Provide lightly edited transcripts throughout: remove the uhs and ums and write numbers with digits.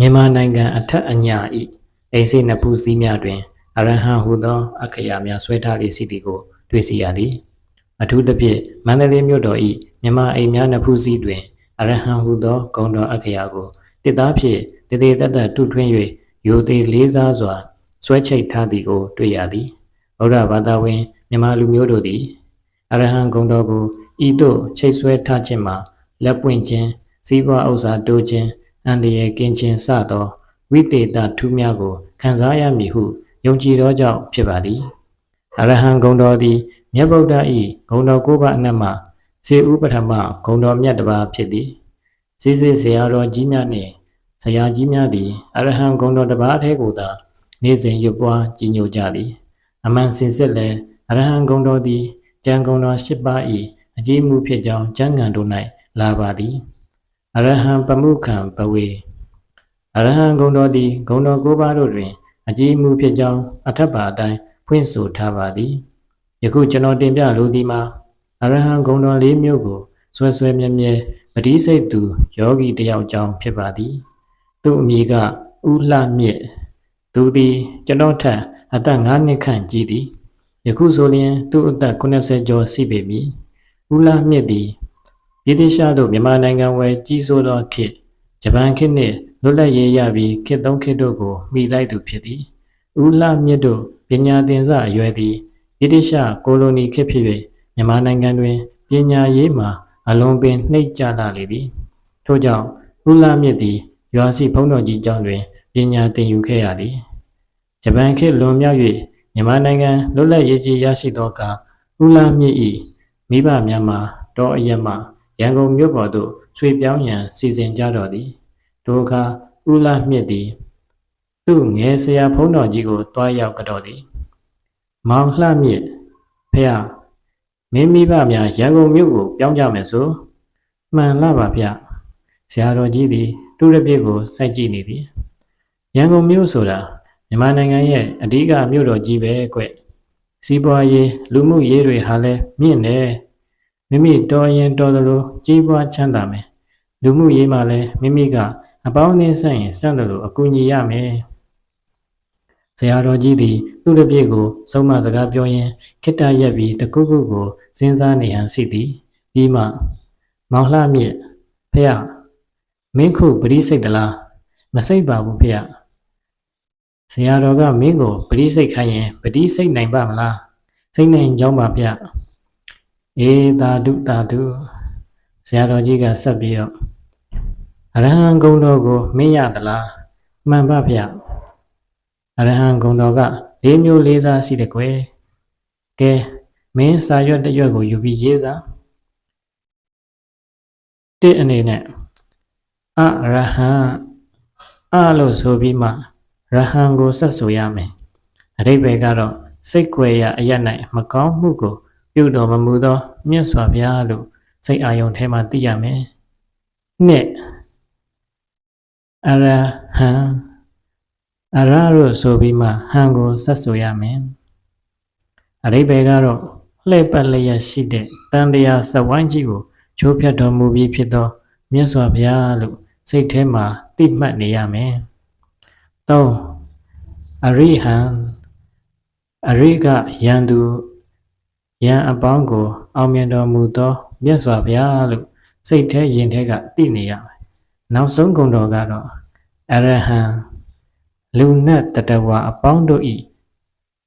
မြန်မာနိုင်ငံအထက်အညာ၏အိမ်စိနှစ်ဖူးစည်းများတွင်အရဟံဟုသောအခရာများဆွဲထားလေးရှိသည်ကိုတွေ့စီရသည်အထူးသဖြင့်မန္တလေးမြို့တော်၏မြန်မာအိမ်များနှစ်ဖူးစည်းတွင်အရဟံဟုသောဂုဏ်တော်အခရာကိုတစ်သားဖြင့်တည်တည်တတ်တတ်တူထွင်း၍ရိုသေလေးစားစွာဆွဲချိတ်ထားသည်ကိုတွေ့ရသည်ဗုဒ္ဓဘာသာဝင်မြန်မာလူမျိုးတို့သည်အရဟံဂုဏ်တော်ကိုဤသို့ချိတ်ဆွဲထားခြင်းမှာလက်ပွင့်ခြင်းစီးပွားဥစ္စာတိုးခြင်းအန္တရာယ်ကင်းခြင်းစသောဝိသေသထူးများကိုခံစားရမည်ဟုယုံကြည်သောကြောင့်ဖြစ်ပါသည်အရဟံဂုဏ်တော်သည်မြတ်ဗုဒ္ဓ၏ဂုဏ်တော်၉ပါးအနက်မှစေဥပထမဂုဏ်တော်မြတ်တစ်ပါးဖြစ်သည်စေစေဆရာတော်ကြီးများနှင့်ဆရာကြီးများသည်အရဟံဂုဏ်တော်တစ်ပါးအထဲကိုသာနေ့စဉ်ရွတ်ပွားကြီးညိုကြသည်အမှန်စင်စစ်လည်းအရဟံဂုဏ်တော်သည်ကျမ်းဂုဏ်တော်၈ပါး၏အကြီးမှုဖြစ်ကြောင်းကျမ်းဂန်တို့၌လာပါသည်အရဟံပမုခံဘဝေအရဟံဂုဏ်တော်သည်ဂုဏ်တော်၉ပါးတို့တွင်အကြီးမှုဖြစ်ကြောင်းအထက်ပါအတိုင်းဖွင့်ဆိုထားပါသည်ယခုကျွန်တော်တင်ပြလိုသည်မှာအရဟံဂုဏ်တော်၄မျိုးကိုဆွဲဆွဲမြဲမြဲပဋိစိတ်သူယောဂီတယောက်ကြောင်းဖြစ်ပါသည်သူ့အမည်ကဥလှမြင့်သူသည်ကျွန်တော်ထက်အသက်9နှစ်ခန့်ကြီးသည်ယခုဆိုလျှင်သူ့အသက်80ကျော်ရှိပေမည်ဥလှမြင့်သည်ပြည်တိရှားတို့မြန်မာနိုင်ငံဝယ်ကြီးစိုးသောခေတ်ဂျပန်ခေတ်နှင့်လွတ်လပ်ရေးရပြီးခေတ်သုံးခေတ်တို့ကိုမိလိုက်သူဖြစ်သည်ဥလှမြင့်တို့ပညာသင်စအရွယ်သည်ပြည်တိရှားကိုလိုနီခေတ်ဖြစ်၍မြန်မာနိုင်ငံတွင်ပညာရေးမှာအလွန်ပင်နှိမ့်ကျလာလေသည်ထို့ကြောင့်ဥလှမြင့်သည်ရွာစီဘုန်းတော်ကြီးကျောင်းတွင်ပညာသင်ယူခဲ့ရသည်ဂျပန်ခေတ်လွန်မြောက်၍မြန်မာနိုင်ငံလွတ်လပ်ရေးကြီးရရှိသောအခါဥလှမြင့်၏မိဘများမှာတောအရက်မှရန်ကုန်မြို့ပေါ်သို့ရွှေ့ပြောင်းရန်စီစဉ်ကြတော်သည်ထိုအခါဥလှမြင့်သည်သူ့ငယ်ဆရာဘုန်းတော်ကြီးကိုတွားရောက်ကြတော်သည်မောင်လှမြင့်ဖះမင်းမိဘများရန်ကုန်မြို့ကိုပြောင်းကြမယ်ဆိုမှန်လားပါဗျဆရာတော်ကြီးသည်သူ့တပည့်ကိုစိုက်ကြည့်နေသည်ရန်ကုန်မြို့ဆိုတာမြန်မာနိုင်ငံရဲ့အဓိကမြို့တော်ကြီးပဲကွစီးပွားရေးလူမှုရေးတွေဟာလဲမြင့်တယ်မိမိတော်ရင်တော်သလိုကြီးပွားချမ်းသာမယ်လူမှုရေးမှာလည်းမိမိကအပေါင်းအသင်းဆိုင်ရင်စံတယ်လို့အကူအညီရမယ်ဆရာတော်ကြီးသည်သူ့တပည့်ကိုဆုံးမစကားပြောရင်းခိတ္တရက်ပြီးတခုခုကိုစဉ်းစားနေဟန်ရှိသည်ပြီးမှမောင်လှမြင့်ဖះမင်းခုပရိစိတ်သလားမစိတ်ပါဘူးဖះဆရာတော်ကမင်းကိုပရိစိတ်ခိုင်းရင်ပရိစိတ်နိုင်ပါမလားစိတ်နိုင်ကြောင်းပါဖះအေးသာဓုသာဓုဆရာတော်ကြီးကဆက်ပြီးတော့အရဟံဂုဏ်တော်ကိုမင်းရသလားမှန်ပါဗျအရဟံဂုဏ်တော်က၄မျိုး၄စားရှိတယ်ကွယ်ကဲမင်းစာရွက်တစ်ရွက်ကိုယူပြီးရေးစားတစ်အနေနဲ့အရဟံအလို့ဆိုပြီးမှရဟံကိုဆက်ဆိုရမယ်အဓိပ္ပာယ်ကတော့စိတ်ကြွယ်ရအရ၌မကောင်းမှုကိုပြုတော်မမူသောမြတ်စွာဘုရားလို့စိတ်အာယုံထဲမှာသိရမယ်နှစ်အရဟံအရလို့ဆိုပြီးမှဟံကိုဆက်ဆိုရမယ်အဓိပ္ပာယ်ကတော့လှည့်ပတ်လျက်ရှိတဲ့တန်တရားစဝိုင်းကြီးကိုချိုးဖြတ်တော်မူပြီးဖြစ်သောမြတ်စွာဘုရားလို့စိတ်ထဲမှာသိမှတ်နေရမယ်သုံးအရိဟံအရိကယံသူယံအပေါင်းကိုအောင်မြင်တော်မူသောမြတ်စွာဘုရားလို့စိတ်ထဲရင်ထဲကသိနေရမယ်နောက်ဆုံးဂုဏ်တော်ကတော့အရဟံလူနဲ့တတဝါအပေါင်းတို့ဤ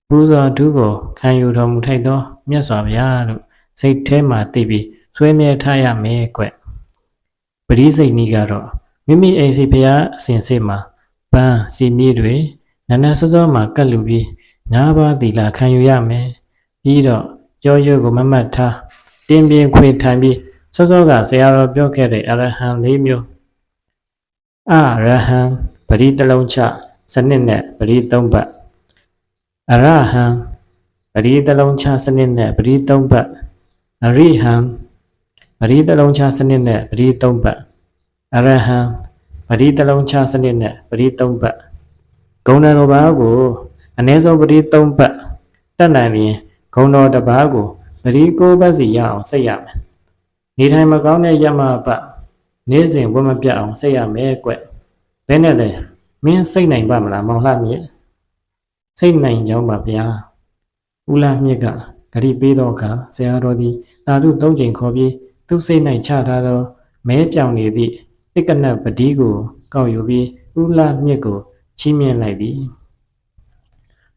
ပူဇော်ဓုကိုခံယူတော်မူထိုက်သောမြတ်စွာဘုရားလို့စိတ်ထဲမှာသိပြီးဆွဲမြဲထားရမယ်ကွပရိစိတ်နည်းကတော့မိမိအိမ်စီဘုရားအစဉ်စစ်မှာပန်းစီမြေတွေနနစောစောမှာကတ်လူပြီး၅ပါးသီလခံယူရမယ်ပြီးတော့ကြောရွကိုမမတ်ထားတင်းပြင်းခွေထိုင်ပြီးစောစောကဆရာတော်ပြောခဲ့တဲ့အရဟံ၄မျိုးအရဟံပရိတလုံးချစနစ်နဲ့ပရိ၃ပတ်အရဟံပရိတလုံးချစနစ်နဲ့ပရိ၃ပတ်အရိဟံပရိတလုံးချစနစ်နဲ့ပရိ၃ပတ်အရဟံပရိတလုံးချစနစ်နဲ့ပရိ၃ပတ်ဂုဏ်တော်ဘာကိုအနည်းဆုံးပရိ၃ပတ်တတ်နိုင်ရင်ဂုဏ်တော်တစ်ပါးကိုပရိ၉ပတ်စီရအောင်စိတ်ရမယ်နေထိုင်မကောင်းတဲ့ယမပတ်နေ့စဉ်ဝတ်မပြတ်အောင်စိတ်ရမယ်ကွ ဘယ်နဲ့လဲမင်းစိတ်နိုင်ပါမလားမောင်လှမြင့်စိတ်နိုင်ကြောင်းပါဗျာဦးလှမြင့်ကဂရိပေးသောအခါဆရာတော်သည်တာတု၃ချိန်ခေါ်ပြီးသူစိတ်၌ချထားသောမဲပြောင်နေသည့်တက္ကနပတိကိုကောက်ယူပြီးဦးလှမြင့်ကိုချီးမြှင့်လိုက်သည်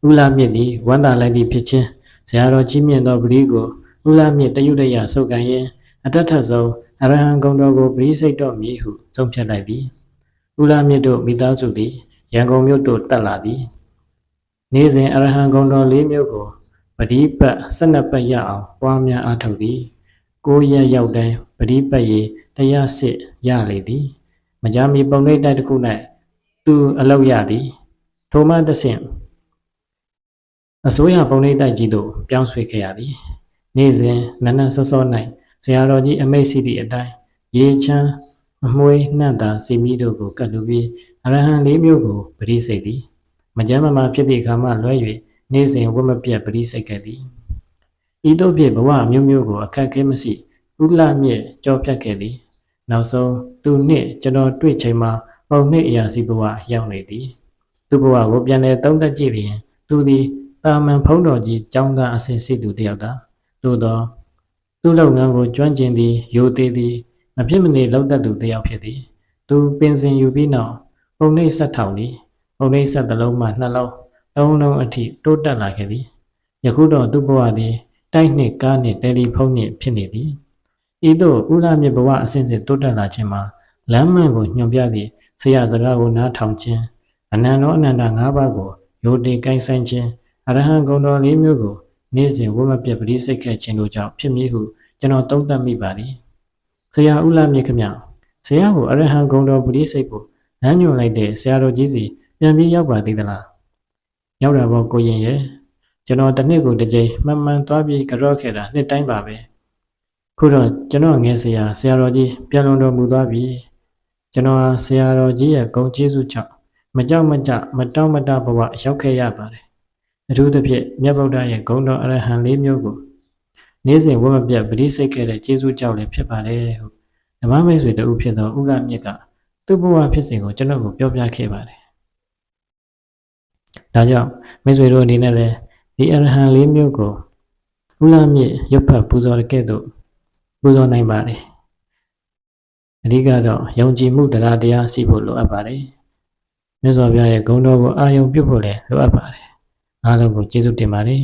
ဦးလှမြင့်သည်ဝမ်းသာလိုက်သည့်ဖြစ်ချင်းဆရာတော်ချီးမြှင့်သောပတိကိုဦးလှမြင့်တယုတ်တရဆုပ်ကန်ရင်းအတတ်ထဆုံးအရဟံဂုံတော်ကိုပရိစိတ်တော်မည်ဟုဆုံးဖြတ်လိုက်သည်ဦးလှမြင့်တို့မိသားစုသည်ရန်ကုန်မြို့သို့တက်လာသည်နေ့စဉ်အရဟံဂုံတော်၄မျိုးကိုပတိပတ်12ပတ်ရအောင်ပွားများအားထုတ်သည်9ရက်ရောက်တိုင်းပတိပတ်ရေတရားစစ်ရလေသည်မကြာမီပုံရိပ်တိုက်တစ်ခု၌သူအလောက်ရသည်ထိုမှတဆင့်အစိုးရပုံရိပ်တိုက်ကြီးသို့ပြောင်းရွှေ့ခဲ့ရသည်နေ့စဉ်နနက်စောစော၌ဆရာတော်ကြီးအမိတ်ရှိသည့်အတိုင်းရေချမ်းအမွှေးနှံ့သာစီမီတို့ကိုကတ်လူပြီးအရဟံ၄မျိုးကိုပရိစိတ်သည်မကြမ်းမမာဖြစ်သည့်အခါမှလွဲ၍နေ့စဉ်ဝတ်မပြတ်ပရိစိတ်ခဲ့သည်ဤသို့ဖြင့်ဘဝမျိုးမျိုးကိုအခက်ခဲမရှိဥလှမြင့်ကြောဖြတ်ခဲ့သည်နောက်ဆုံးသူနှင့်ကျွန်တော်တွေ့ချိန်မှာပုံနှင့်အရာစီဘဝရောက်နေသည်သူဘဝကိုပြန်လည်သုံးသပ်ကြည့်ရင်သူသည်တာမန်ဖုံးတော်ကြီးကျောင်းသားအဆင့်ရှိသူတယောက်သာသို့သောသူ့လုပ်ငန်းကိုကျွမ်းကျင်သည်ယိုသေးသည်မဖြစ်မနေလောက်တတ်သူတယောက်ဖြစ်သည်သူပင်စင်ယူပြီးနောက်ပုံနှိပ်ဆက်ထောင်သည်ပုံနှိပ်ဆက်တစ်လုံးမှ2လုံး3လုံးအထိတိုးတက်လာခဲ့သည်ယခုတော့သူ့ဘဝသည်တိုက်နှင့်ကားနှင့်တယ်လီဖုန်းနှင့်ဖြစ်နေသည်ဤသို့ဦးလှမြင့်ဘဝအစဉ်စဉ်တိုးတက်လာခြင်းမှာလမ်းမှန်ကိုညွှန်ပြသည့်ဆရာစကားကိုနားထောင်ခြင်းအနန္တောအနန္တ၅ပါးကိုယိုတေကိုင်းဆိုင်ခြင်းအရဟံဂုဏ်တော်၄မျိုးကိုနေ့စဉ်ဝတ်မပြတ်ပရိစိတ်ခဲ့ခြင်းတို့ကြောင့်ဖြစ်မည်ဟုကျွန်တော်သုံးသပ်မိပါသည်ဆရာဦးလှမြင့်ခမဆရာကိုအရဟံဂုဏ်တော်ပရိစိတ်ကိုလမ်းညွှန်လိုက်တဲ့ဆရာတော်ကြီးစီပြန်ပြီးရောက်ပါသေးသလားရောက်တာပေါ့ကိုရင်ရဲ့ကျွန်တော်တစ်နှစ်ကိုတစ်ကြိမ်မှန်မှန်သွားပြီးကြော့ခဲ့တာနှစ်တိုင်းပါပဲခုတော့ကျွန်တော်ငယ်ဆရာတော်ကြီးပြန်လွန်တော်မူသွားပြီကျွန်တော်ဆရာတော်ကြီးရဲ့ဂုဏ်ကျေးဇူးကြောင့်မကြောက်မကြမတောင့်မတဘဝရောက်ခဲ့ရပါတယ်အထူးသဖြင့်မြတ်ဗုဒ္ဓရဲ့ဂုဏ်တော်အရဟံ၄မျိုးကိုနေ့စဉ်ဝတ်မပြတ်ပရိစိတ်ခဲ့တဲ့ကျေးဇူးကြောင့်လည်းဖြစ်ပါတယ်ဟုဓမ္မမိတ်ဆွေတဦးဖြစ်သောဦးလှမြင့်ကသူ့ဘဝဖြစ်စဉ်ကိုကျွန်တော်ကိုပြောပြခဲ့ပါတယ်ဒါကြောင့်မိတ်ဆွေတို့အနေနဲ့လည်းဒီအရဟံ၄မျိုးကိုဦးလှမြင့်ရွတ်ဖတ်ပူဇော်တဲ့ကဲ့သို့ပူဇော်နိုင်ပါတယ်အဓိကတော့ယုံကြည်မှုတရားရှိဖို့လိုအပ်ပါတယ်မြတ်စွာဘုရားရဲ့ဂုဏ်တော်ကိုအာရုံပြုဖို့လည်းလိုအပ်ပါတယ်အားလုံးကိုကျေးဇူးတင်ပါတယ်